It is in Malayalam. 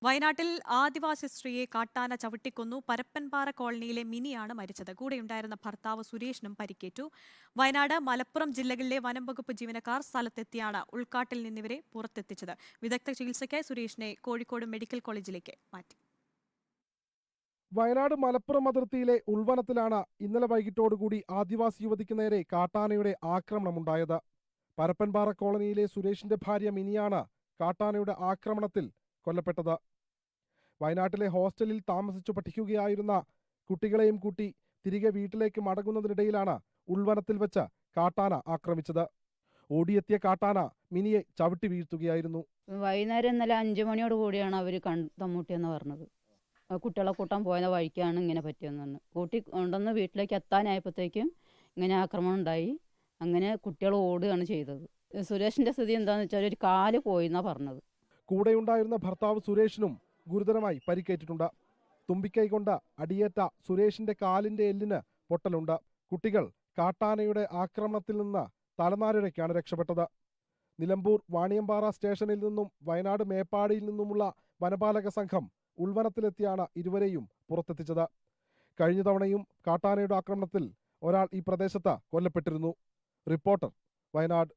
വയനാട്ടിൽ ആദിവാസി സ്ത്രീയെ കാട്ടാന ചവിട്ടിക്കൊന്നു. പരപ്പൻപാറ കോളനിയിലെ മിനിയാണ് മരിച്ചത്. കൂടെയുണ്ടായിരുന്ന ഭർത്താവ് സുരേഷിനും പരിക്കേറ്റു. വയനാട്, മലപ്പുറം ജില്ലകളിലെ വനംവകുപ്പ് ജീവനക്കാർ സ്ഥലത്തെത്തിയാണ് ഉൾക്കാട്ടിൽ നിന്നിവരെ പുറത്തെത്തിച്ചത്. വിദഗ്ധ ചികിത്സയ്ക്കായി സുരേഷിനെ കോഴിക്കോട് മെഡിക്കൽ കോളേജിലേക്ക് മാറ്റി. വയനാട് മലപ്പുറം അതിർത്തിയിലെ ഉൾവനത്തിലാണ് ഇന്നലെ വൈകിട്ടോടുകൂടി ആദിവാസി യുവതിക്ക് നേരെ കാട്ടാനയുടെ ആക്രമണമുണ്ടായത്. പരപ്പൻപാറ കോളനിയിലെ സുരേഷിന്റെ ഭാര്യ മിനിയാണ് കാട്ടാനയുടെ ആക്രമണത്തിൽ കൊല്ലപ്പെട്ടത്. വയനാട്ടിലെ ഹോസ്റ്റലിൽ താമസിച്ചു പഠിക്കുകയായിരുന്ന കുട്ടികളെയും കൂട്ടി തിരികെ വീട്ടിലേക്ക് മടങ്ങുന്നതിനിടയിലാണ് ഉൾവനത്തിൽ വെച്ച് കാട്ടാന ആക്രമിച്ചത്. ഓടിയെത്തിയ കാട്ടാന മിനിയെ ചവിട്ടി വീഴ്ത്തുകയായിരുന്നു. വൈകുന്നേരം ഇന്നലെ 5 മണിയോട് കൂടിയാണ് അവർ തമ്മൂട്ടിയെന്ന് പറഞ്ഞത്. കുട്ടികളെ കൂട്ടാൻ പോയ വഴിക്കാണ് ഇങ്ങനെ പറ്റിയെന്ന് പറഞ്ഞു. കൂട്ടി കൊണ്ടുവന്ന് വീട്ടിലേക്ക് എത്താനായപ്പോഴത്തേക്കും ഇങ്ങനെ ആക്രമണം ഉണ്ടായി. അങ്ങനെ കുട്ടികൾ ഓടുകയാണ് ചെയ്തത്. സുരേഷിന്റെ സ്ഥിതി എന്താണെന്ന് വെച്ചാൽ ഒരു കാല് പോയിന്നാണ് പറഞ്ഞത്. കൂടെയുണ്ടായിരുന്ന ഭർത്താവ് സുരേഷിനും ഗുരുതരമായി പരിക്കേറ്റിട്ടുണ്ട്. തുമ്പിക്കൈ കൊണ്ട് അടിയേറ്റ സുരേഷിന്റെ കാലിന്റെ എല്ലിന് പൊട്ടലുണ്ട്. കുട്ടികൾ കാട്ടാനയുടെ ആക്രമണത്തിൽ നിന്ന് തലനാരിഴയ്ക്കാണ് രക്ഷപ്പെട്ടത്. നിലമ്പൂർ വാണിയമ്പാറ സ്റ്റേഷനിൽ നിന്നും വയനാട് മേപ്പാടിയിൽ നിന്നുമുള്ള വനപാലക സംഘം ഉൾവനത്തിലെത്തിയാണ് ഇരുവരെയും പുറത്തെത്തിച്ചത്. കഴിഞ്ഞ തവണയും കാട്ടാനയുടെ ആക്രമണത്തിൽ ഒരാൾ ഈ പ്രദേശത്ത് കൊല്ലപ്പെട്ടിരുന്നു. റിപ്പോർട്ടർ, വയനാട്.